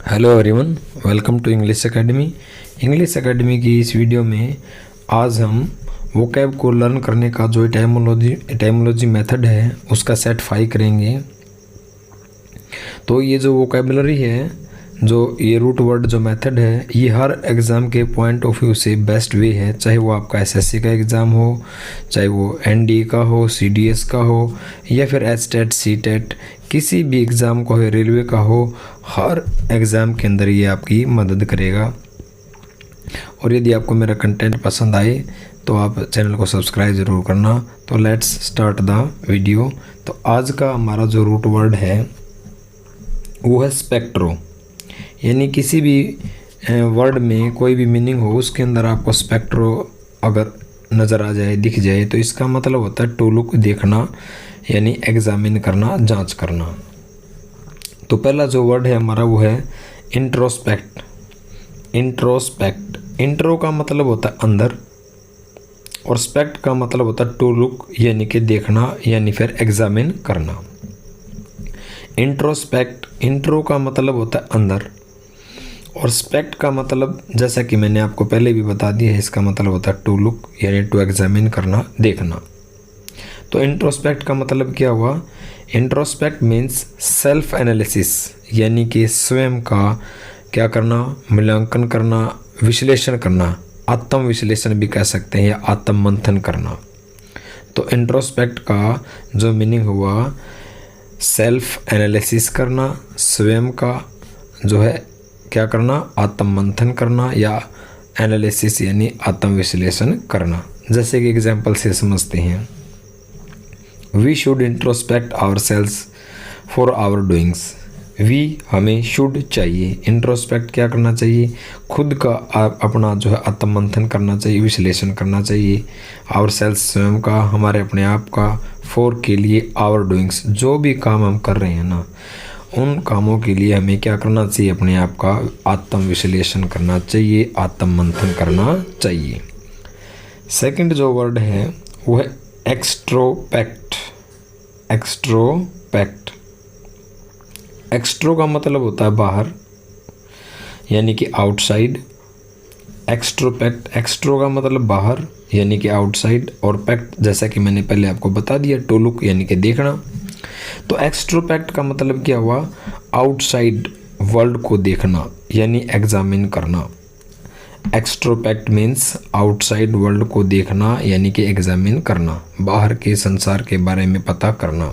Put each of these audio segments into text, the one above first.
Hello everyone, welcome to English academy. English academy की इस video में आज हम वोकैब को लर्न करने का जो एटाइमोलॉजी मेथड है उसका सेट 5 करेंगे। तो ये जो वोकैबुलरी है, जो ये रूट वर्ड जो मेथड है, ये हर एग्ज़ाम के पॉइंट ऑफ व्यू से बेस्ट वे है। चाहे वो आपका एसएससी का एग्ज़ाम हो, चाहे वो एनडीए का हो, सीडीएस का हो, या फिर एचटेट सीटेट, किसी भी एग्ज़ाम का हो, रेलवे का हो, हर एग्ज़ाम के अंदर ये आपकी मदद करेगा। और यदि आपको मेरा कंटेंट पसंद आए तो आप चैनल को सब्सक्राइब ज़रूर करना। तो लेट्स स्टार्ट द वीडियो। तो आज का हमारा जो रूट वर्ड है वो है स्पेक्ट्रो, यानी किसी भी वर्ड में कोई भी मीनिंग हो उसके अंदर आपको स्पेक्ट्रो अगर नज़र आ जाए, दिख जाए, तो इसका मतलब होता है टू लुक, देखना, यानी एग्जामिन करना, जांच करना। तो पहला जो वर्ड है हमारा वो है इंट्रोस्पेक्ट। इंट्रोस्पेक्ट, इंट्रो का मतलब होता है अंदर, और स्पेक्ट का मतलब होता है टू लुक, यानी कि देखना, यानी फिर एग्जामिन करना। इंट्रोस्पेक्ट, इंट्रो का मतलब होता है अंदर, और स्पेक्ट का मतलब जैसा कि मैंने आपको पहले भी बता दिया है, इसका मतलब होता है टू लुक, यानी टू एग्जामिन करना, देखना। तो इंट्रोस्पेक्ट का मतलब क्या हुआ? इंट्रोस्पेक्ट मीन्स सेल्फ एनालिसिस, यानी कि स्वयं का क्या करना, मूल्यांकन करना, विश्लेषण करना, आत्म विश्लेषण भी कह सकते हैं, या आत्म मंथन करना। तो इंट्रोस्पेक्ट का जो मीनिंग हुआ सेल्फ एनालिसिस करना, स्वयं का जो है क्या करना, आत्म मंथन करना, या एनालिसिस यानी आत्म विश्लेषण करना। जैसे कि एग्जाम्पल से समझते हैं, we should introspect our sales for our doings. We हमें शुड चाहिए, इंट्रोस्पेक्ट क्या करना चाहिए, खुद का अपना जो है आत्म मंथन करना चाहिए, विश्लेषण करना चाहिए। आवर सेल्स स्वयं का, हमारे अपने आप का, फॉर के लिए, आवर डूइंग्स जो भी काम हम कर रहे हैं ना, उन कामों के लिए हमें क्या करना चाहिए, अपने आप का आत्म विश्लेषण करना चाहिए, आत्म मंथन करना चाहिए। सेकंड जो वर्ड है वो है एक्सट्रोपेक्ट। एक्सट्रोपेक्ट, एक्सट्रो का मतलब होता है बाहर, यानी कि आउटसाइड। एक्सट्रोपेक्ट, एक्सट्रो का मतलब बाहर, यानी कि आउटसाइड, और पैक्ट जैसा कि मैंने पहले आपको बता दिया टू लुक, यानी कि देखना। तो एक्सट्रोपेक्ट का मतलब क्या हुआ? आउटसाइड वर्ल्ड को देखना, यानी एग्जामिन करना। एक्सट्रोपेक्ट मीन्स आउटसाइड वर्ल्ड को देखना, यानी कि एग्जामिन करना, बाहर के संसार के बारे में पता करना।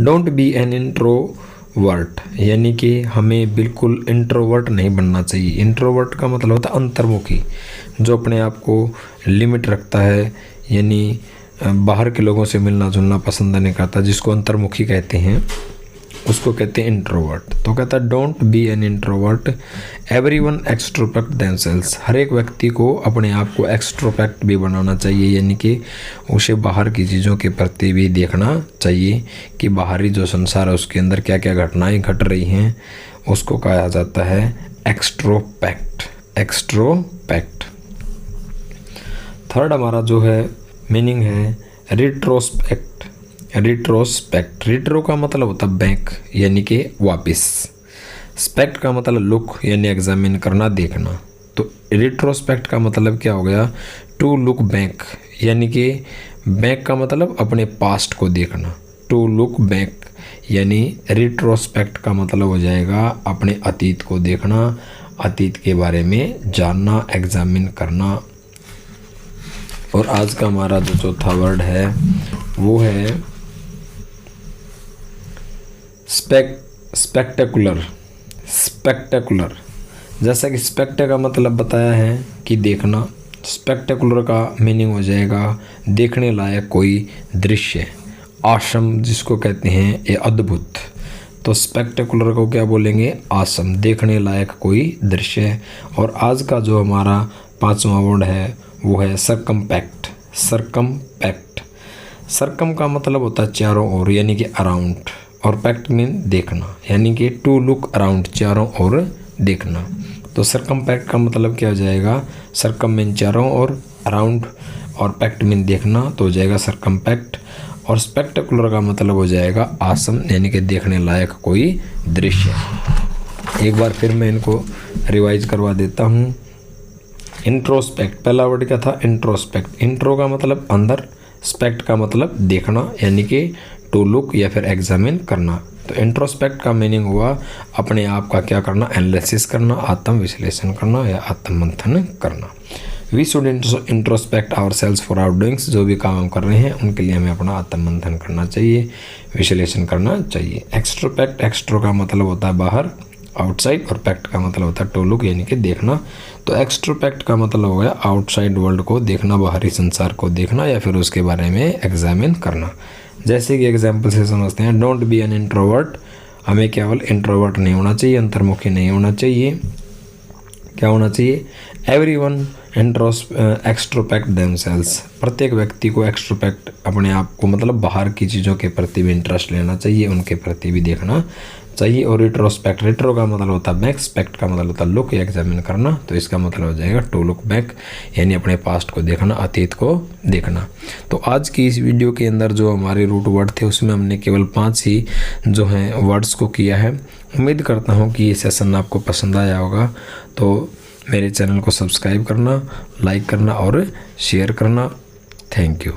डोंट बी एन इंट्रोवर्ट, यानी कि हमें बिल्कुल इंट्रोवर्ट नहीं बनना चाहिए। इंट्रोवर्ट का मतलब होता है अंतर्मुखी, जो अपने आप को लिमिट रखता है, यानी बाहर के लोगों से मिलना जुलना पसंद नहीं करता, जिसको अंतर्मुखी कहते हैं, उसको कहते हैं इंट्रोवर्ट। तो कहता है don't be an introvert, everyone extrovert themselves. हर एक व्यक्ति को अपने आप को एक्सट्रोपेक्ट भी बनाना चाहिए, यानी कि उसे बाहर की चीज़ों के प्रति भी देखना चाहिए कि बाहरी जो संसार है उसके अंदर क्या क्या घटनाएं घट रही हैं, उसको कहा जाता है एक्सट्रोपेक्ट। एक्सट्रोपेक्ट। थर्ड हमारा जो है मीनिंग है रिट्रोस्पेक्ट। रिट्रोस्पेक्ट, रिट्रो का मतलब होता है बैक, यानी कि वापस। स्पेक्ट का मतलब लुक, यानी एग्जामिन करना, देखना। तो रिट्रोस्पेक्ट का मतलब क्या हो गया? टू लुक बैक, यानी कि बैक का मतलब अपने पास्ट को देखना। टू लुक बैक, यानी रिट्रोस्पेक्ट का मतलब हो जाएगा अपने अतीत को देखना, अतीत के बारे में जानना, एग्जामिन करना। और आज का हमारा जो चौथा वर्ड है वो है स्पेक्टेकुलर। स्पेक्टेकुलर, जैसा कि स्पेक्टे का मतलब बताया है कि देखना, स्पेक्टेकुलर का मीनिंग हो जाएगा देखने लायक कोई दृश्य, आसम जिसको कहते हैं, ये अद्भुत। तो स्पेक्टेकुलर को क्या बोलेंगे? आसम, देखने लायक कोई दृश्य। और आज का जो हमारा पांचवा वर्ड है वो है सरकमपैक्ट। सरकमपैक्ट, सरकम का मतलब होता है चारों ओर, यानी कि अराउंड, और पैक्ट मीन देखना, यानी कि टू लुक अराउंड, चारों ओर देखना। तो सरकमपैक्ट का मतलब क्या हो जाएगा? सरकम मीन चारों ओर, अराउंड, और पैक्ट मीन देखना, तो हो जाएगा सरकमपैक्ट। और स्पेक्टेकुलर का मतलब हो जाएगा आसम, यानी कि देखने लायक कोई दृश्य। एक बार फिर मैं इनको रिवाइज करवा देता हूँ। इंट्रोस्पेक्ट, पहला वर्ड क्या था? इंट्रोस्पेक्ट। इंट्रो का मतलब अंदर, स्पेक्ट का मतलब देखना, यानी कि टू लुक या फिर एग्जामिन करना। तो इंट्रोस्पेक्ट का मीनिंग हुआ अपने आप का क्या करना? एनालिसिस करना, आत्म विश्लेषण करना या आत्म मंथन करना। We should introspect our sales for our doings, जो भी काम हम कर रहे हैं उनके लिए हमें अपना आत्म मंथन करना चाहिए, विश्लेषण करना चाहिए। एक्सट्रोपेक्ट, एक्सट्रो का मतलब होता है बाहर, आउटसाइड, और पैक्ट का मतलब होता है टू लुक यानी कि देखना। तो एक्सट्रोपेक्ट का मतलब हो गया आउटसाइड वर्ल्ड को देखना, बाहरी संसार को देखना या फिर उसके बारे में एग्जामिन करना। जैसे कि एग्जाम्पल से समझते हैं, डोंट बी एन इंट्रोवर्ट, हमें केवल इंट्रोवर्ट नहीं होना चाहिए, अंतर्मुखी नहीं होना चाहिए। क्या होना चाहिए? एवरीवन एक्सट्रोपेक्ट देमसेल्स, प्रत्येक व्यक्ति को एक्सट्रोपेक्ट, अपने आप को मतलब बाहर की चीज़ों के प्रति भी इंटरेस्ट लेना चाहिए, उनके प्रति भी देखना चाहिए। और रिट्रोस्पेक्ट, रिट्रो का मतलब होता है बैक, स्पेक्ट का मतलब होता है लुक या एग्जामिन करना। तो इसका मतलब हो जाएगा टू लुक बैक, यानी अपने पास्ट को देखना, अतीत को देखना। तो आज की इस वीडियो के अंदर जो हमारे रूट वर्ड थे उसमें हमने केवल 5 ही जो हैं वर्ड्स को किया है। उम्मीद करता हूँ कि ये सेशन आपको पसंद आया होगा। तो मेरे चैनल को सब्सक्राइब करना, लाइक करना और शेयर करना। Thank you.